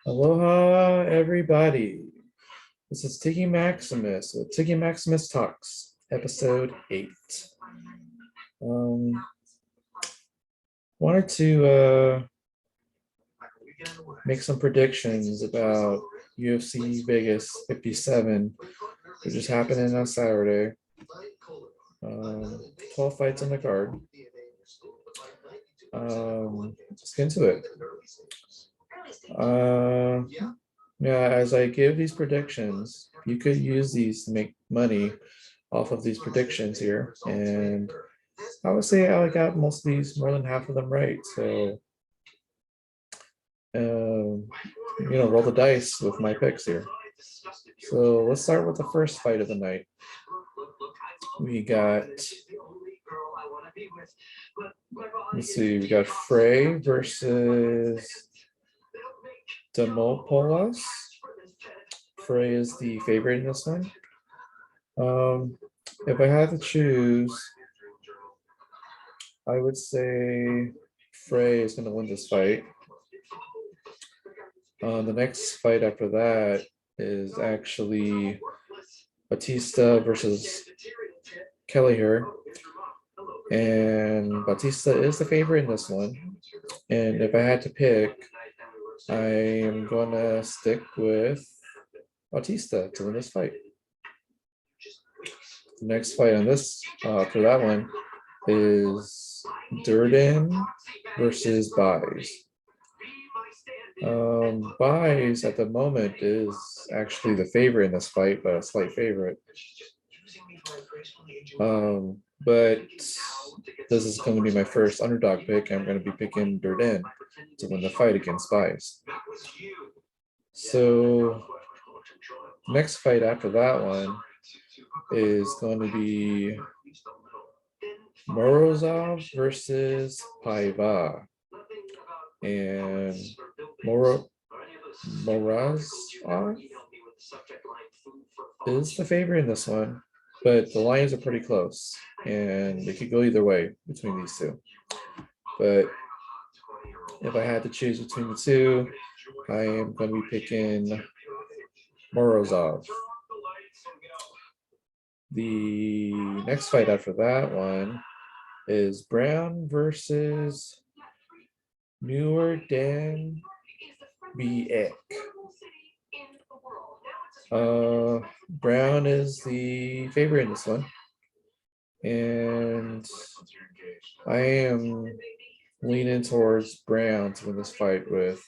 Aloha, everybody. This is Tiggy Maximus with Tiggy Maximus Talks, episode 8. Wanted to make some predictions about UFC Vegas 57, which is happening on Saturday. 12 fights on the card. Let's get into it. Yeah, as I give these predictions, you could use these to make money off of these predictions here. And I would say I got most of these, more than half of them right. So, roll the dice with my picks here. So let's start with the first fight of the night. We got, let's see, we got Frey versus Demopoulos. Frey is the favorite in this one. If I had to choose, I would say Frey is going to win this fight. The next fight after that is actually Batista versus Kelleher. And Batista is the favorite in this one. And if I had to pick, I am going to stick with Batista to win this fight. The next fight on this, after that one, is Durden versus Buys. Buys at the moment is actually the favorite in this fight, but a slight favorite. But this is going to be my first underdog pick. I'm going to be picking Durden to win the fight against Buys. So next fight after that one is going to be Morozov versus Paiva. And Morozov is the favorite in this one, but the lines are pretty close, and they could go either way between these two. But if I had to choose between the two, I am going to be picking Morozov. The next fight after that one is Brown versus Noordan Biek. Brown is the favorite in this one, and I am leaning towards Brown to win this fight with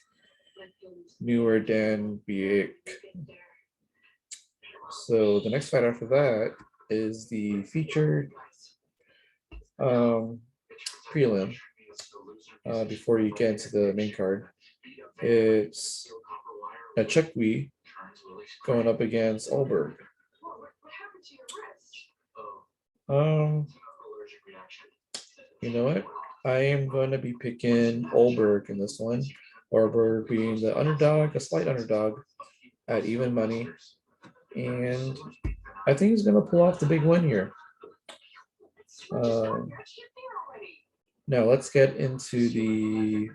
Noordan Biek. So the next fight after that is the featured prelim. Before you get into the main card, it's Achekwi going up against Olberg. You know what? I am going to be picking Olberg in this one. Olberg being the underdog, a slight underdog at even money. And I think he's going to pull off the big win here. Now let's get into the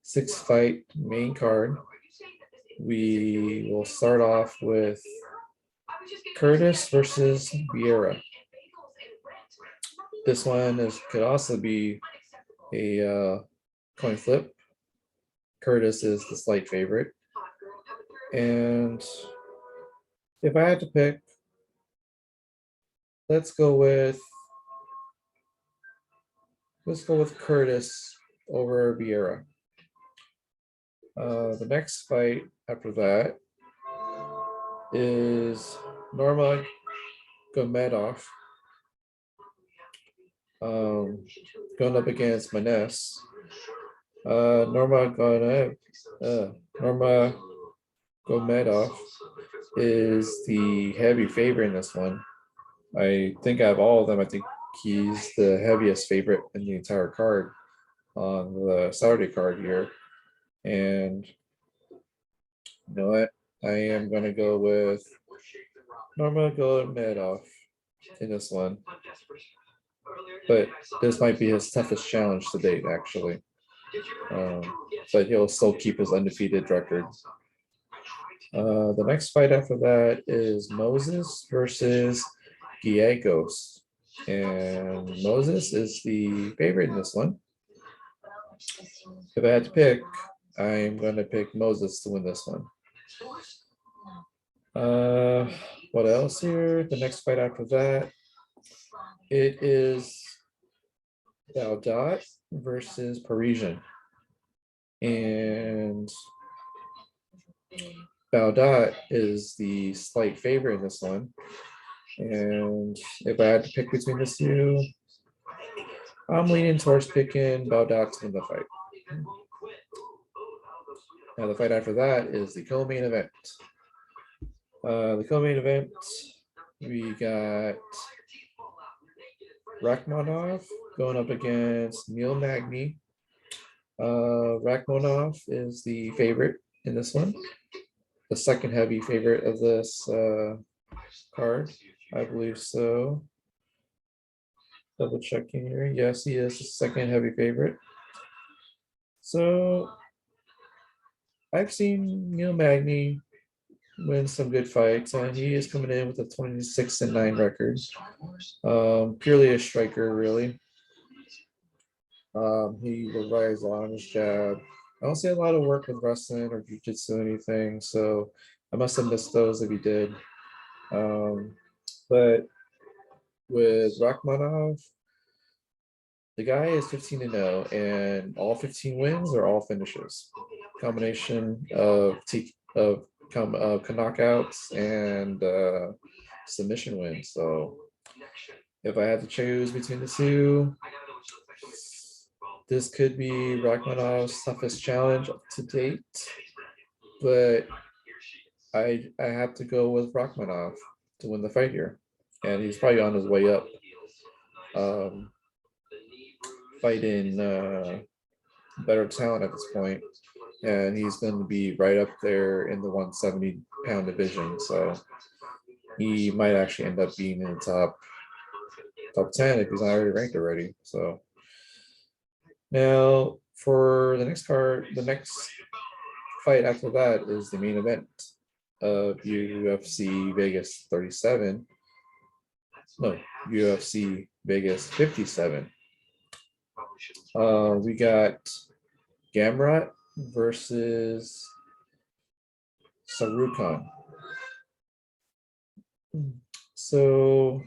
6-fight main card. We will start off with Curtis versus Vieira. This one could also be a coin flip. Curtis is the slight favorite. And if I had to pick, let's go with Curtis over Vieira. The next fight after that is Norma Gomedov going up against Manes. Norma Gomedov is the heavy favorite in this one. I think out of all of them, I think he's the heaviest favorite in the entire card on the Saturday card here. And you know what? I am going to go with Norma Gomedov in this one. But this might be his toughest challenge to date, actually. But he'll still keep his undefeated record. The next fight after that is Moses versus Guillegos. And Moses is the favorite in this one. If I had to pick, I'm going to pick Moses to win this one. What else here? The next fight after that, it is Bandits versus Parisian. And Bandits is the slight favorite in this one. And if I had to pick between the two, I'm leaning towards picking Bandits to win the fight. Now the fight after that is the co-main event. The co-main event, we got Rachmanov going up against Neil Magny. Rachmanov is the favorite in this one, the second heavy favorite of this card, I believe so. Double checking here. Yes, he is the second heavy favorite. So I've seen Neil Magny win some good fights, and he is coming in with a 26-9 record. Purely a striker, really. He relies on his jab. I don't see a lot of work with wrestling or jiu-jitsu or anything, so I must have missed those if he did. But with Rachmanov, the guy is 15-0, and all 15 wins are all finishes. Combination of knockouts and submission wins. So if I had to choose between the two, this could be Rachmanov's toughest challenge up to date, but I have to go with Rachmanov to win the fight here, and he's probably on his way up, fighting better talent at this point, and he's going to be right up there in the 170-pound division. So he might actually end up being in the top 10 if he's not already ranked already. So now for the next card, the next fight after that is the main event of UFC Vegas 37. No, UFC Vegas 57. We got Gamrat versus Sarukon. So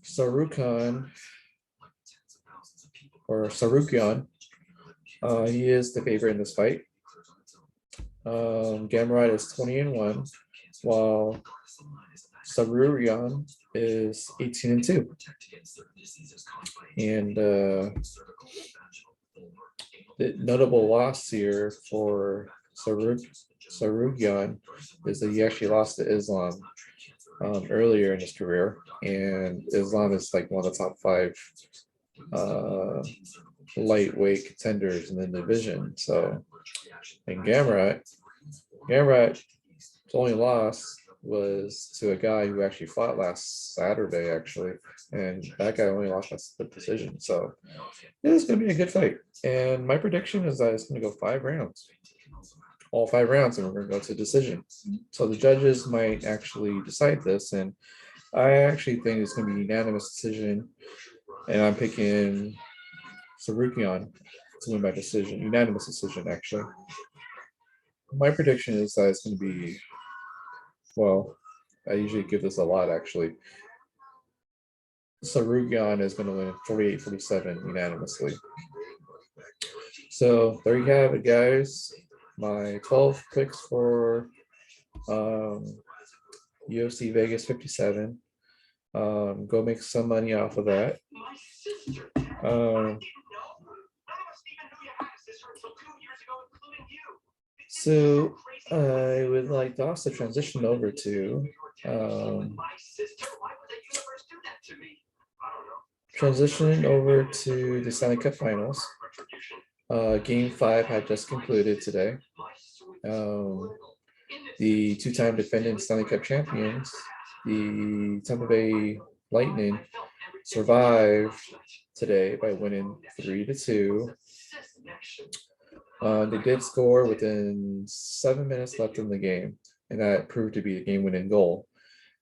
Sarukon, or Sarukon, he is the favorite in this fight. Gamrat is 20-1, while Sarukon is 18-2. And the notable loss here for Sarukon is that he actually lost to Islam earlier in his career, and Islam is like one of the top 5 lightweight contenders in the division. So, and Gamrat's only loss was to a guy who actually fought last Saturday, actually, and that guy only lost by the decision. So it's going to be a good fight, and my prediction is that it's going to go 5 rounds, all 5 rounds, and we're going to go to decision. So the judges might actually decide this, and I actually think it's going to be unanimous decision, and I'm picking Sarukon to win by decision, unanimous decision, actually. My prediction is that it's going to be, well, I usually give this a lot, actually. Sarukon is going to win 48-47 unanimously. So there you have it, guys. My 12 picks for UFC Vegas 57. Go make some money off of that. So I would like to also transition over to the Stanley Cup Finals. Game 5 had just concluded today. The 2-time defending Stanley Cup champions, the Tampa Bay Lightning, survived today by winning 3-2 They did score within 7 minutes left in the game, and that proved to be a game-winning goal.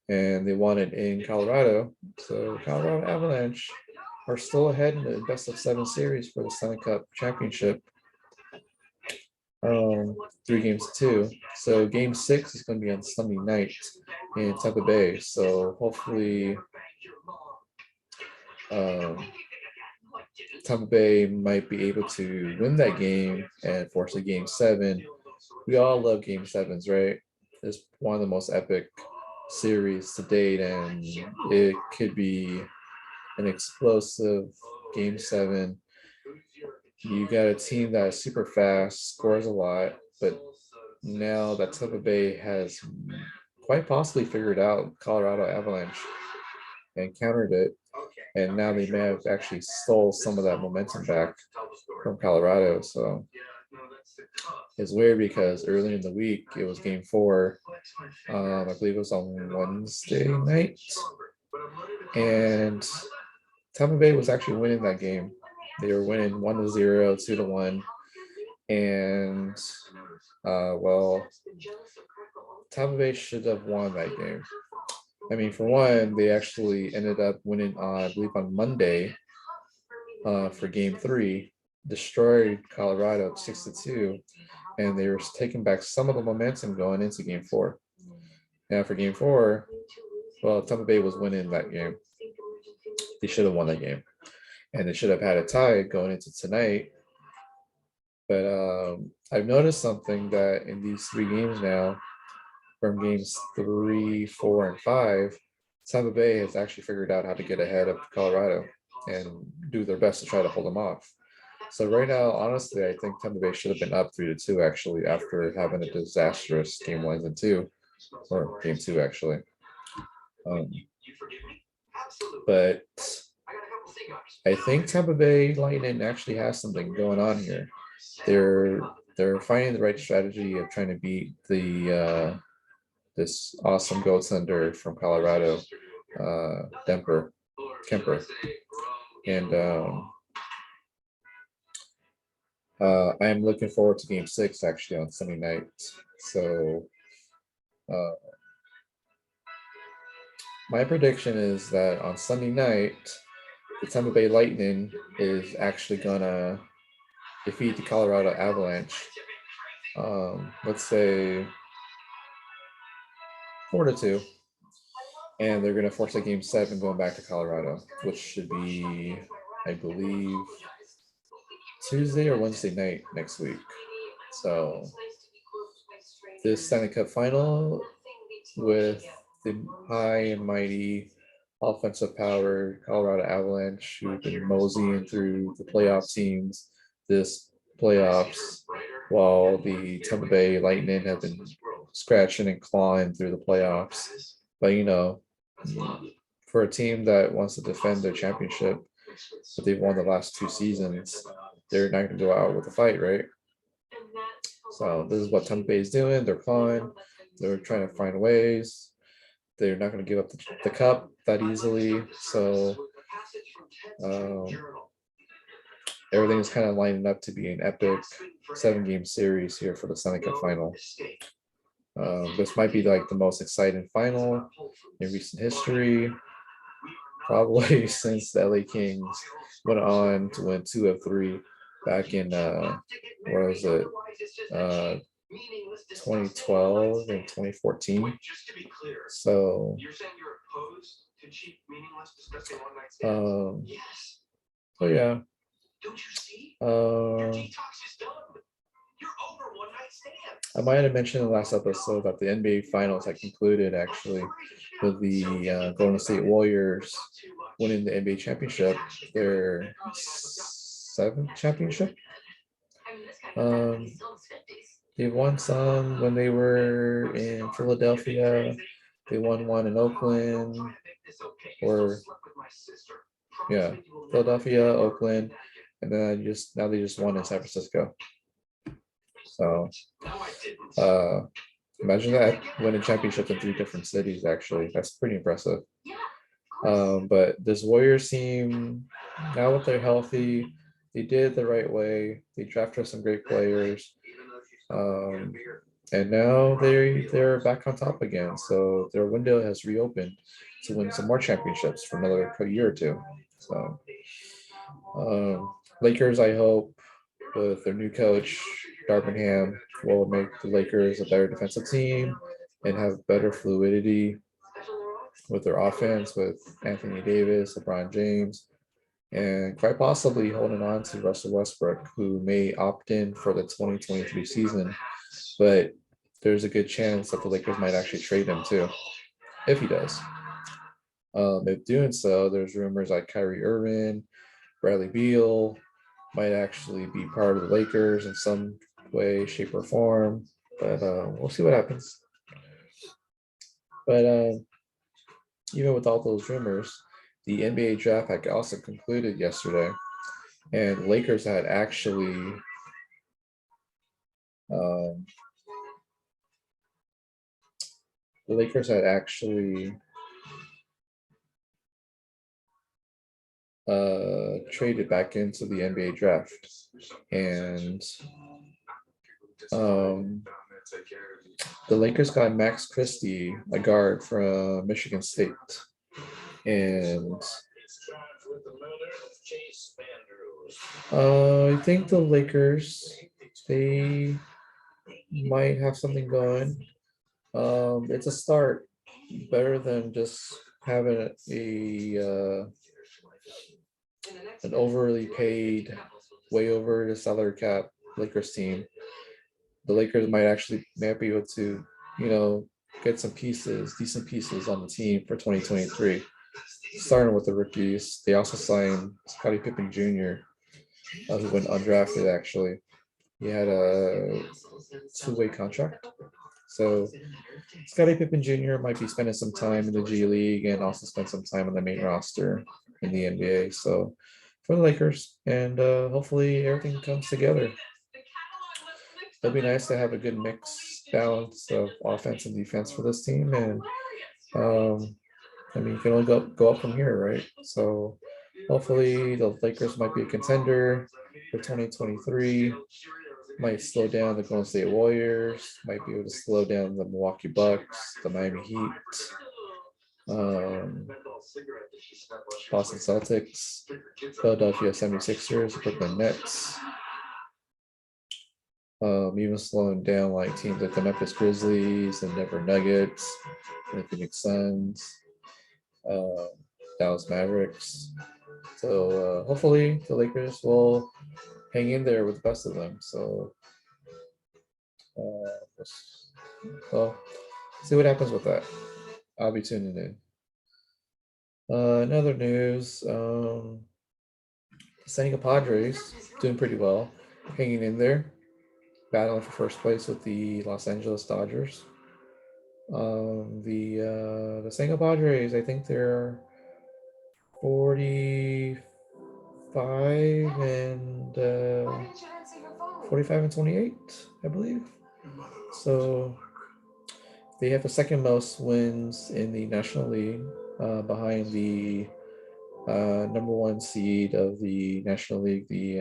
And they won it in Colorado. So Colorado Avalanche are still ahead in the best of 7 series for the Stanley Cup Championship. 3-2. So game 6 is going to be on Sunday night in Tampa Bay. So hopefully Tampa Bay might be able to win that game and force a game 7. We all love game 7s, right? It's one of the most epic series to date, and it could be an explosive game 7. You got a team that is super fast, scores a lot, but now that Tampa Bay has quite possibly figured out Colorado Avalanche and countered it, and now they may have actually stole some of that momentum back from Colorado. So it's weird because early in the week it was game 4. I believe it was on Wednesday night, and Tampa Bay was actually winning that game. They were winning 1-0, 2-1, and well, Tampa Bay should have won that game. I mean, for one, they actually ended up winning, I believe, on Monday for game 3, destroyed Colorado 6-2, and they were taking back some of the momentum going into game 4. Now for game 4, well, Tampa Bay was winning that game. They should have won that game, and they should have had a tie going into tonight. But I've noticed something that in these 3 games now, from games 3, 4, and 5, Tampa Bay has actually figured out how to get ahead of Colorado and do their best to try to hold them off. So right now, honestly, I think Tampa Bay should have been up 3-2 actually after having a disastrous game 1 and 2, or game 2 actually. But I think Tampa Bay Lightning actually has something going on here. They're finding the right strategy of trying to beat the this awesome goaltender from Colorado, Kemper. And I'm looking forward to game 6 actually on Sunday night. So my prediction is that on Sunday night, the Tampa Bay Lightning is actually gonna defeat the Colorado Avalanche. Let's say 4-2. And they're gonna force a game 7 going back to Colorado, which should be, I believe, Tuesday or Wednesday night next week. So this Stanley Cup final with the high and mighty offensive power Colorado Avalanche, who've been moseying through the playoff teams this playoffs, while the Tampa Bay Lightning have been scratching and clawing through the playoffs. But you know, for a team that wants to defend their championship, but they've won the last 2 seasons, they're not going to go out with a fight, right? So this is what Tampa Bay is doing. They're clawing. They're trying to find ways. They're not going to give up the cup that easily. So everything is kind of lining up to be an epic 7-game series here for the Stanley Cup final. This might be like the most exciting final in recent history, probably since the LA Kings went on to win 2 of 3 back in what was it, 2012 and 2014. So so yeah. I might have mentioned in the last episode that the NBA Finals had concluded actually with the Golden State Warriors winning the NBA championship, their 7th championship. They won some when they were in Philadelphia. They won one in Oakland, or yeah, Philadelphia, Oakland, and then now they just won in San Francisco. So imagine that, winning championships in 3 different cities. Actually, that's pretty impressive. But this Warriors team, now that they're healthy, they did it the right way. They drafted some great players. Um, and now they're back on top again. So their window has reopened to win some more championships for another year or two. So Lakers, I hope, with their new coach, Darvingham, will make the Lakers a better defensive team and have better fluidity with their offense with Anthony Davis, LeBron James, and quite possibly holding on to Russell Westbrook, who may opt in for the 2023 season. But there's a good chance that the Lakers might actually trade him too, if he does. If doing so, there's rumors like Kyrie Irving, Bradley Beal might actually be part of the Lakers in some way, shape, or form. But we'll see what happens. But even with all those rumors, the NBA draft had also concluded yesterday, and Lakers had actually the Lakers had actually traded back into the NBA draft, and the Lakers got Max Christie, a guard from Michigan State, and I think the Lakers, they might have something going. It's a start, better than just having an overly paid, way over the salary cap Lakers team. The Lakers might be able to, get some pieces, decent pieces on the team for 2023. Starting with the rookies, they also signed Scottie Pippen Jr., who went undrafted actually. He had a two-way contract. So Scottie Pippen Jr. might be spending some time in the G League and also spend some time on the main roster in the NBA. So for the Lakers, and hopefully everything comes together. It'll be nice to have a good mix, balance of offense and defense for this team. And you can only go up from here, right? So hopefully the Lakers might be a contender for 2023. Might slow down the Golden State Warriors. Might be able to slow down the Milwaukee Bucks, the Miami Heat, Boston Celtics, Philadelphia 76ers, Brooklyn Nets. Even slowing down like teams like the Memphis Grizzlies and Denver Nuggets, the Phoenix Suns, Dallas Mavericks. So hopefully the Lakers will hang in there with the best of them. So, well, see what happens with that. I'll be tuning in. In other news, Sonica Padres doing pretty well, hanging in there, battling for first place with the Los Angeles Dodgers. The Sonica Padres, I think they're 45 and 45 and 28, I believe. So they have the second most wins in the National League, behind the number one seed of the National League, the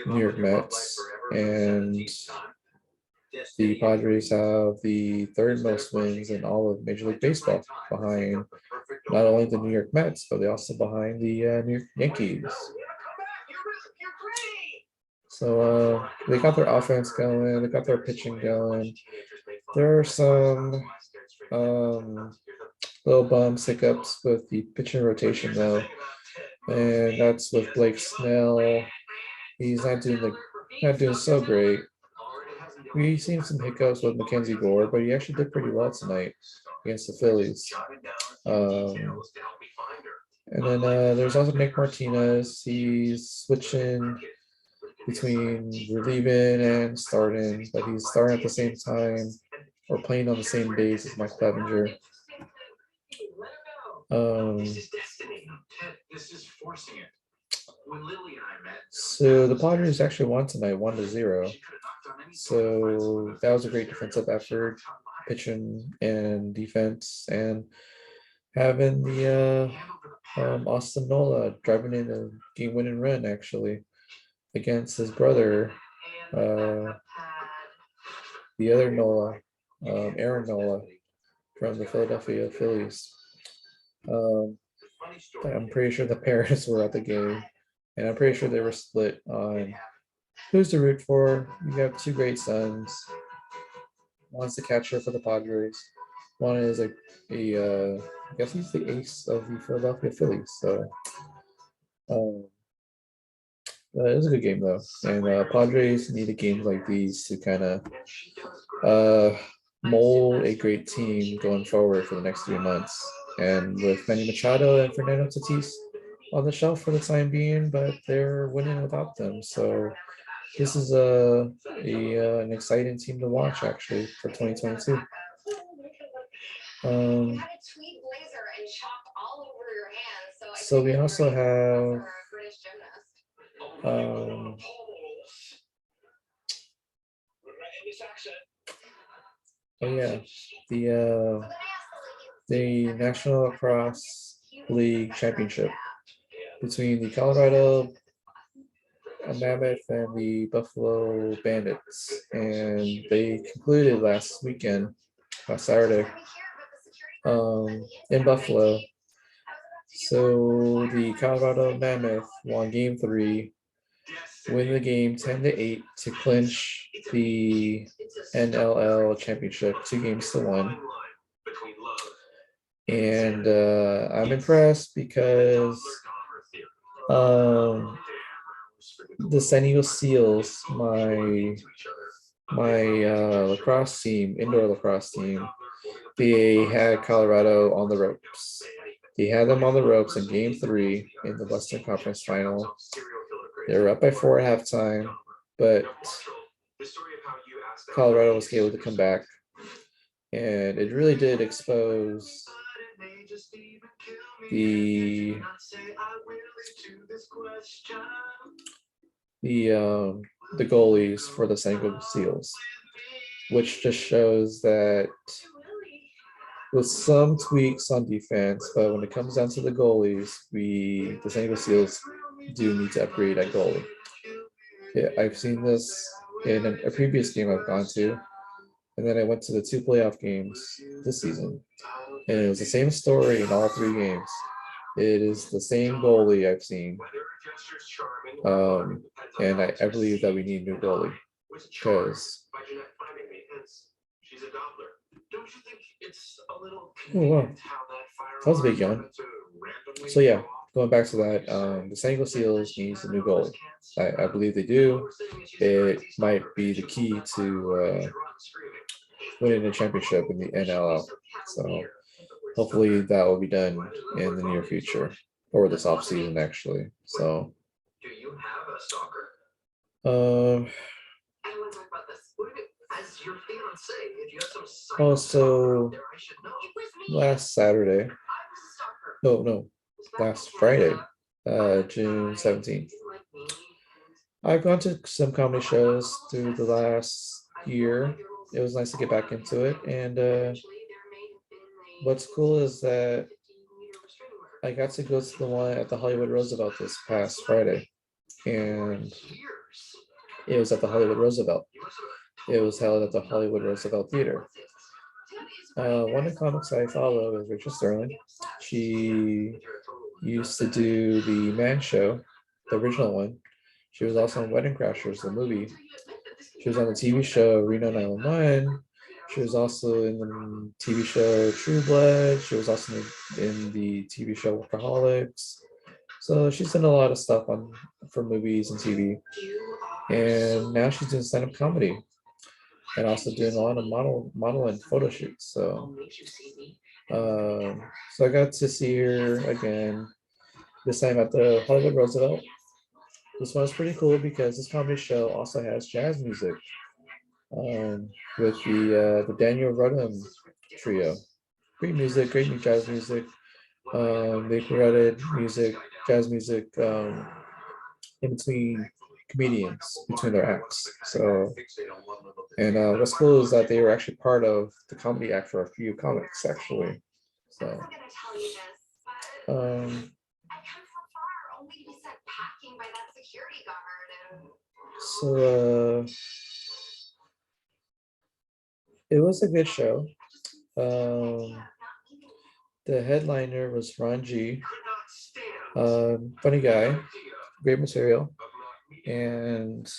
New York Mets, and the Padres have the third most wins in all of Major League Baseball, behind not only the New York Mets, but they also behind the New York Yankees. So they got their offense going, they got their pitching going. There are some little bumps, hiccups with the pitching rotation though, and that's with Blake Snell. He's not doing so great. We've seen some hiccups with Mackenzie Gore, but he actually did pretty well tonight against the Phillies. And then there's also Nick Martinez. He's switching between relieving and starting, but he's starting at the same time or playing on the same days as Mike Clevenger. So the Padres actually won tonight, 1-0. So that was a great defensive effort, pitching and defense, and having the Austin Nola driving in a game-winning run actually against his brother, the other Nola, Aaron Nola from the Philadelphia Phillies. I'm pretty sure the parents were at the game, and I'm pretty sure they were split on who's to root for. You have two great sons. One's the catcher for the Padres. One is I guess he's the ace of the Philadelphia Phillies. So it was a good game though, and Padres needed games like these to kind of mold a great team going forward for the next 3 months. And with Manny Machado and Fernando Tatis on the shelf for the time being, but they're winning without them. So this is an exciting team to watch actually for 2022. So we also have oh yeah, the National Lacrosse League Championship between the Colorado Mammoth and the Buffalo Bandits, and they concluded last Saturday, in Buffalo. So the Colorado Mammoth won Game 3, win the game 10-8 to clinch the NLL Championship, 2-1. And I'm impressed because the San Diego Seals, my lacrosse team, indoor lacrosse team, they had Colorado on the ropes. They had them on the ropes in Game 3 in the Western Conference Final. They were up by 4 at halftime, but Colorado was able to come back, and it really did expose the goalies for the San Diego Seals, which just shows that with some tweaks on defense, but when it comes down to the goalies, the San Diego Seals do need to upgrade at goalie. Yeah, I've seen this in a previous game I've gone to, and then I went to the 2 playoff games this season, and it was the same story in all 3 games. It is the same goalie I've seen, and I believe that we need a new goalie because. Oh wow, that was a big yawn. So yeah, going back to that, the San Diego Seals needs a new goalie. I believe they do. It might be the key to winning the championship in the NLL. So hopefully that will be done in the near future or this off season actually. So also last Saturday, last Friday, June 17th. I've gone to some comedy shows through the last year. It was nice to get back into it. And what's cool is that I got to go to the one at the Hollywood Roosevelt this past Friday. And it was at the Hollywood Roosevelt. It was held at the Hollywood Roosevelt Theater. One of the comics I follow is Rachel Sterling. She used to do the Man Show, the original one. She was also in Wedding Crashers, the movie. She was on the TV show Reno 911. She was also in the TV show True Blood. She was also in the TV show Workaholics. So she's done a lot of stuff for movies and TV. And now she's doing stand-up comedy and also doing a lot of modeling photo shoots. So I got to see her again, this time at the Hollywood Roosevelt. This one's pretty cool because this comedy show also has jazz music with the Daniel Rudham trio. Great music, great new jazz music. They provided jazz music in between comedians, between their acts. So, and what's cool is that they were actually part of the comedy act for a few comics actually. So, so it was a good show. The headliner was Ron G. Funny guy, great material, and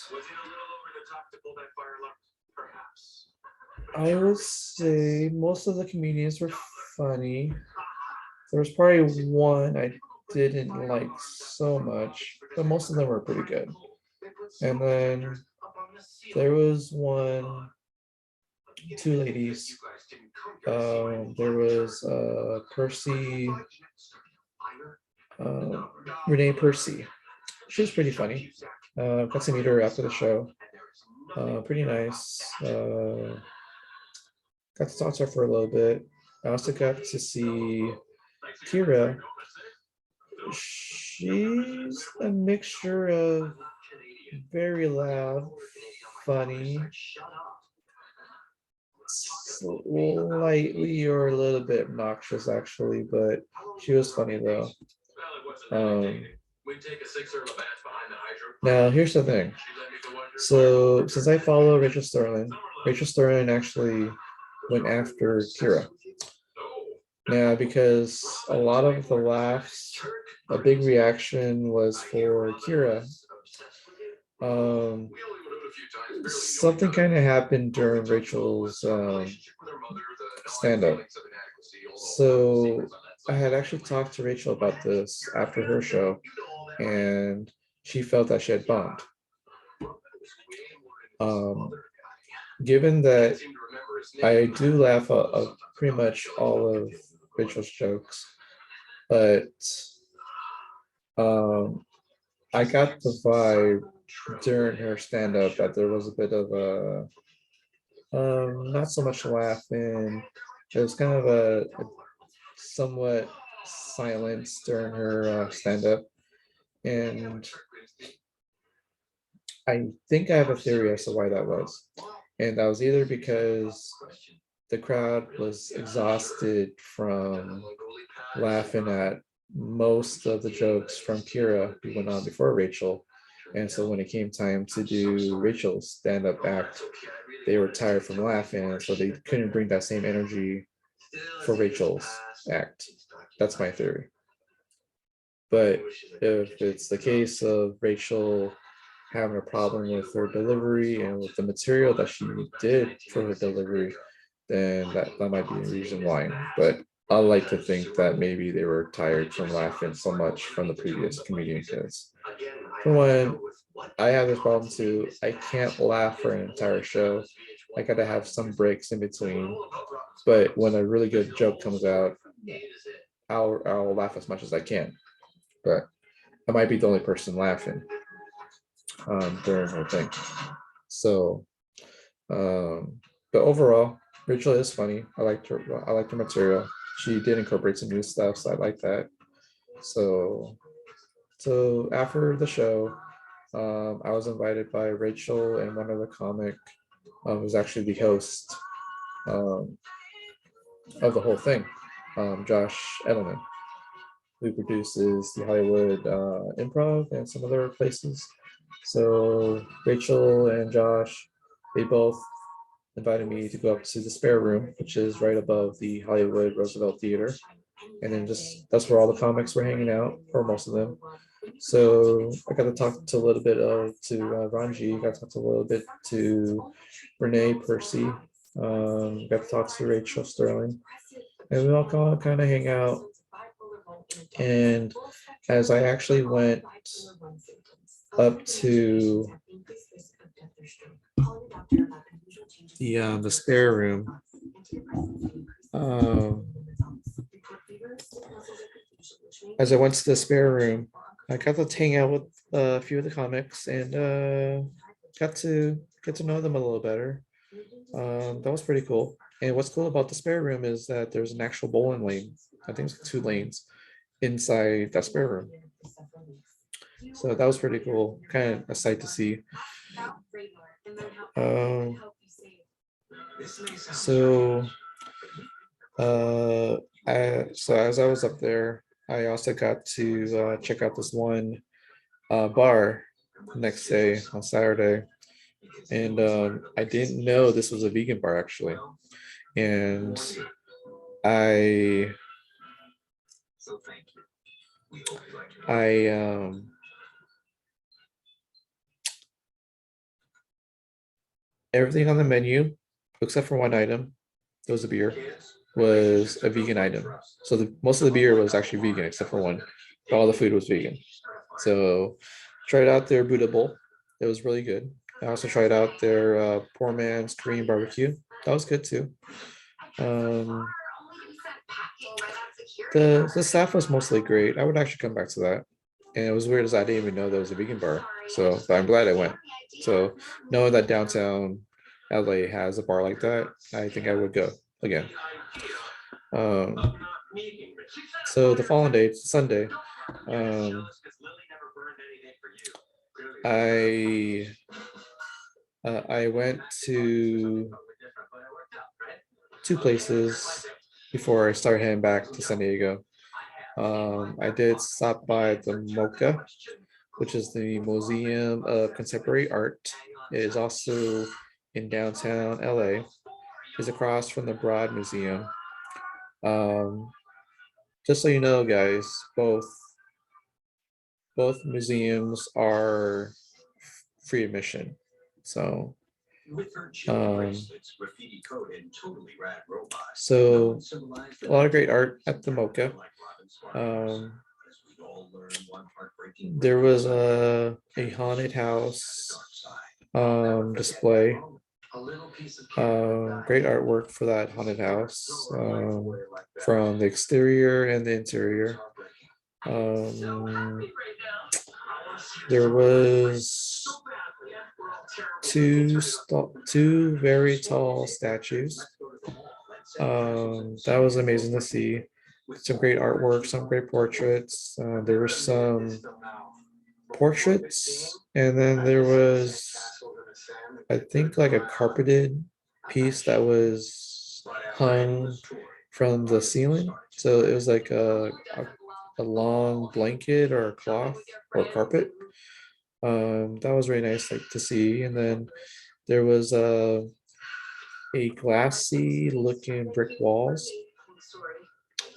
I would say most of the comedians were funny. There was probably one I didn't like so much, but most of them were pretty good. And then there was two ladies. There was Percy, Renee Percy. She was pretty funny. Got to meet her after the show. Pretty nice. Got to talk to her for a little bit. I also got to see Kira. She's a mixture of very loud, funny, slightly or a little bit obnoxious actually, but she was funny though. Now here's the thing. So since I follow Rachel Sterling actually went after Kira. Now because a lot of the laughs, a big reaction was for Kira. Something kind of happened during Rachel's stand-up. So I had actually talked to Rachel about this after her show, and she felt that she had bombed. Given that I do laugh at pretty much all of Rachel's jokes, but I got the vibe during her stand-up that there was a bit of a not so much laughing. It was kind of a somewhat silence during her stand-up, and I think I have a theory as to why that was. And that was either because the crowd was exhausted from laughing at most of the jokes from Kira who went on before Rachel. And so when it came time to do Rachel's stand-up act, they were tired from laughing, and so they couldn't bring that same energy for Rachel's act. That's my theory. But if it's the case of Rachel having a problem with her delivery and with the material that she did for her delivery, then that might be a reason why. But I like to think that maybe they were tired from laughing so much from the previous comedian, because for one, I have this problem too. I can't laugh for an entire show. I gotta have some breaks in between. But when a really good joke comes out, I'll laugh as much as I can. But I might be the only person laughing during her thing. So, but overall, Rachel is funny. I liked her. I liked her material. She did incorporate some new stuff, so I like that. So after the show, I was invited by Rachel and one other comic, who's actually the host of the whole thing, Josh Edelman, who produces the Hollywood Improv and some other places. So Rachel and Josh, they both invited me to go up to the spare room, which is right above the Hollywood Roosevelt Theater. And then that's where all the comics were hanging out, or most of them. So I got to talk to a little bit to Ranji, got to talk to a little bit to Renee Percy, got to talk to Rachel Sterling, and we all kind of hang out. And as I actually went up to the spare room, as I went to the spare room, I got to hang out with a few of the comics and got to get to know them a little better. That was pretty cool. And what's cool about the spare room is that there's an actual bowling lane. I think it's 2 lanes inside that spare room. So that was pretty cool. Kind of a sight to see. So So as I was up there, I also got to check out this one bar next day on Saturday, and I didn't know this was a vegan bar actually, and I I everything on the menu except for one item, it was a beer, was a vegan item. So most of the beer was actually vegan except for one. But all the food was vegan. So tried out their Buddha Bowl. It was really good. I also tried out their poor man's Korean barbecue. That was good too. Um, the staff was mostly great. I would actually come back to that. And it was weird as I didn't even know there was a vegan bar. So but I'm glad I went. So knowing that downtown LA has a bar like that, I think I would go again. Um, so the following day, Sunday, um, I I went to two places before I started heading back to San Diego. I did stop by the MoCA, which is the Museum of Contemporary Art. It is also in downtown LA. It's across from the Broad Museum. Um, just so you know, guys, both museums are free admission. So um, so a lot of great art at the MoCA. Um, there was a haunted house display. Great artwork for that haunted house from the exterior and the interior. There was two very tall statues. That was amazing to see. Some great artwork, some great portraits. There were some portraits, and then there was, I think, like a carpeted piece that was hung from the ceiling. So it was like a long blanket or a cloth or carpet. That was really nice like to see. And then there was a glassy looking brick walls,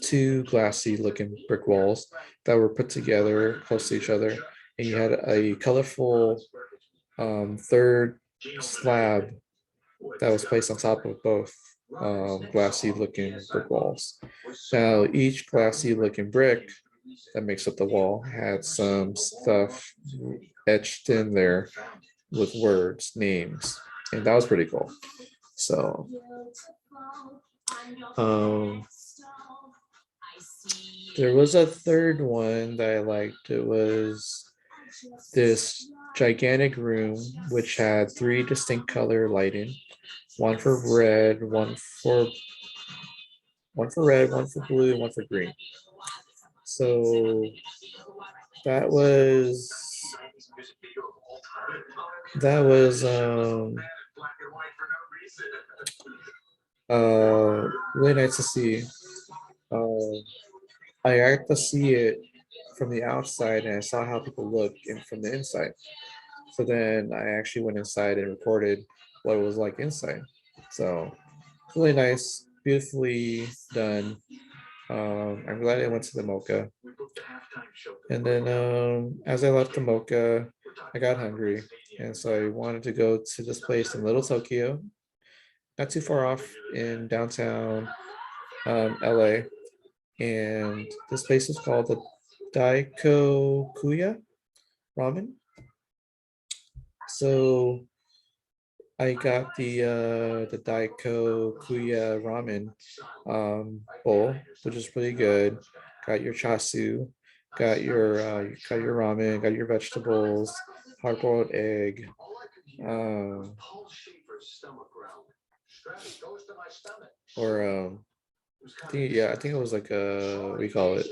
two glassy looking brick walls that were put together close to each other. And you had a colorful third slab that was placed on top of both glassy looking brick walls. Now, each glassy looking brick that makes up the wall had some stuff etched in there with words, names, and that was pretty cool. So, um, there was a third one that I liked. It was this gigantic room which had three distinct color lighting, one for red, one for red, one for blue, and one for green. So that was that was really nice to see. I got to see it from the outside and I saw how people look in from the inside. So then I actually went inside and recorded what it was like inside. So really nice, beautifully done. I'm glad I went to the MoCA. And then as I left the MoCA, I got hungry. And so I wanted to go to this place in Little Tokyo, not too far off in downtown LA. And this place is called the Daikokuya Ramen. So I got the Daikokuya Ramen bowl, which is pretty good. Got your chasu, got your ramen, got your vegetables, hard boiled egg. Um, or I think it was like what do you call it?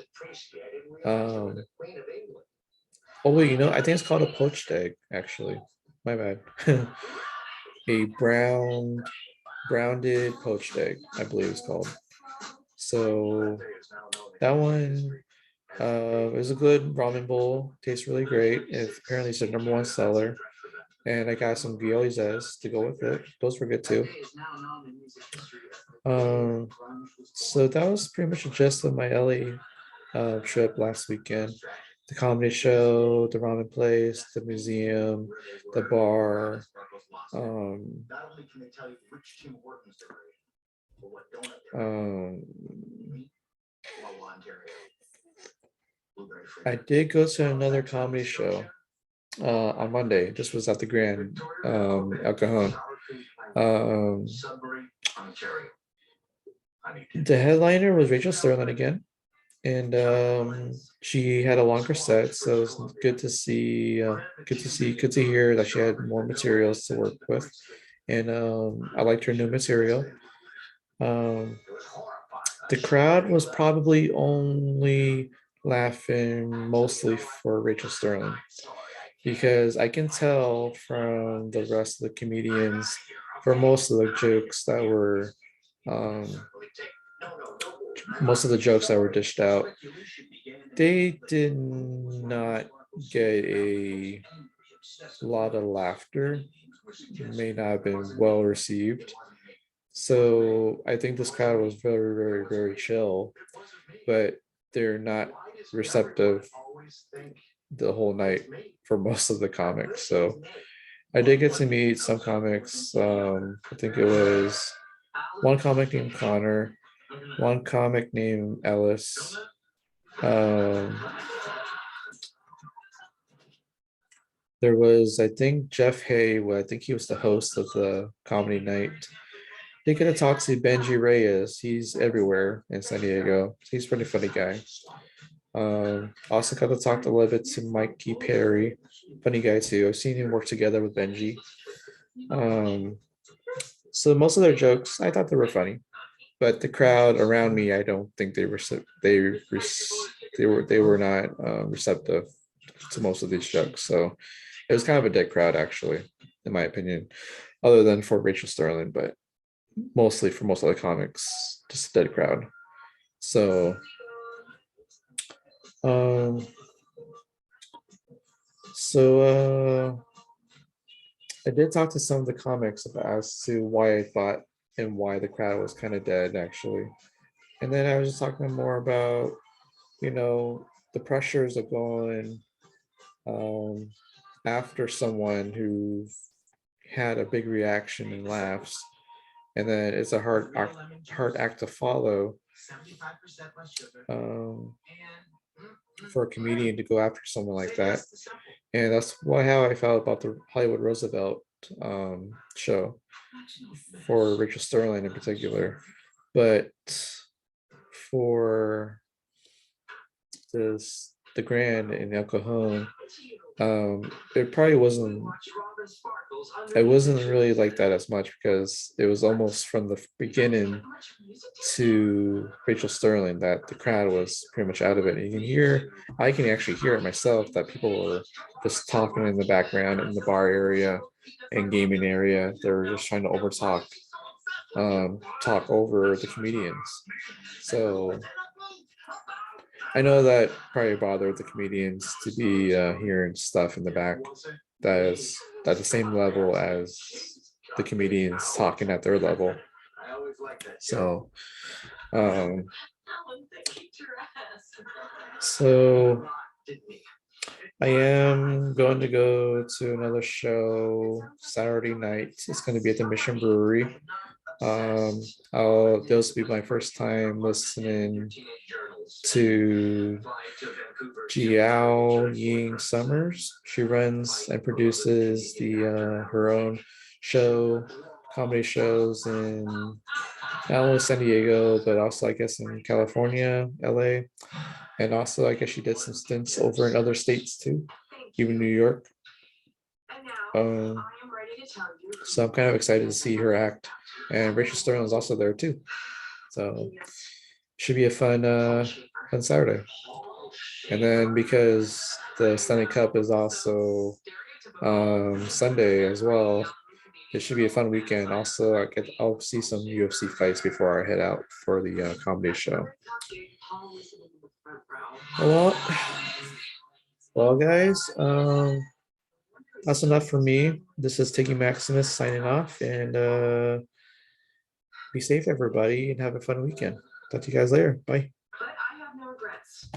Oh wait, I think it's called a poached egg, actually. My bad. A browned poached egg, I believe it's called. So that one is a good ramen bowl. Tastes really great. Apparently it's the number one seller. And I got some Guillegos to go with it. Those were good too. Um, so that was pretty much the gist of my LA trip last weekend. The comedy show, the ramen place, the museum, the bar. Um, um, I did go to another comedy show on Monday. This was at the Grand El Cajon. Um, the headliner was Rachel Sterling again, and she had a longer set, so it's good to see, good to hear that she had more materials to work with, and I liked her new material. Um, the crowd was probably only laughing mostly for Rachel Sterling because I can tell from the rest of the comedians for um, most of the jokes that were dished out, they did not get a lot of laughter. May not have been well received. So I think this crowd was very, very, very chill, but they're not receptive the whole night for most of the comics. So I did get to meet some comics. I think it was one comic named Connor, one comic named Ellis. Um, there was, I think, Jeff Hay. Well, I think he was the host of the comedy night. They get to talk to Benji Reyes. He's everywhere in San Diego. He's a pretty funny guy. Also got to talk a little bit to Mikey Perry, funny guy too. I've seen him work together with Benji. So most of their jokes, I thought they were funny, but the crowd around me, I don't think they were not receptive to most of these jokes. So it was kind of a dead crowd, actually, in my opinion, other than for Rachel Sterling, but mostly for most of the comics, just a dead crowd. So um so I did talk to some of the comics as to why I thought and why the crowd was kind of dead, actually. And then I was just talking more about, the pressures of going um, after someone who had a big reaction and laughs, and then it's a hard act to follow um, for a comedian to go after someone like that. And that's how I felt about the Hollywood Roosevelt show for Rachel Sterling in particular. But for the Grand in El Cajon, it probably wasn't. I wasn't really like that as much because it was almost from the beginning to Rachel Sterling that the crowd was pretty much out of it. And I can actually hear it myself that people were just talking in the background in the bar area and gaming area. They were just trying to talk over the comedians. So I know that probably bothered the comedians to be hearing stuff in the back that is at the same level as the comedians talking at their level. So, um, so I am going to go to another show Saturday night. It's going to be at the Mission Brewery. This will be my first time listening to Jiao Ying Summers. She runs and produces her own comedy shows in not only San Diego, but also I guess in California, LA, and also I guess she did some stints over in other states too, even New York. So I'm kind of excited to see her act, and Rachel Sterling is also there too. So should be a fun Saturday. And then because the Stanley Cup is also Sunday as well, it should be a fun weekend. Also, I'll see some UFC fights before I head out for the comedy show. Well, well, guys, that's enough for me. This is Tiggy Maximus signing off, and be safe, everybody, and have a fun weekend. Talk to you guys later. Bye.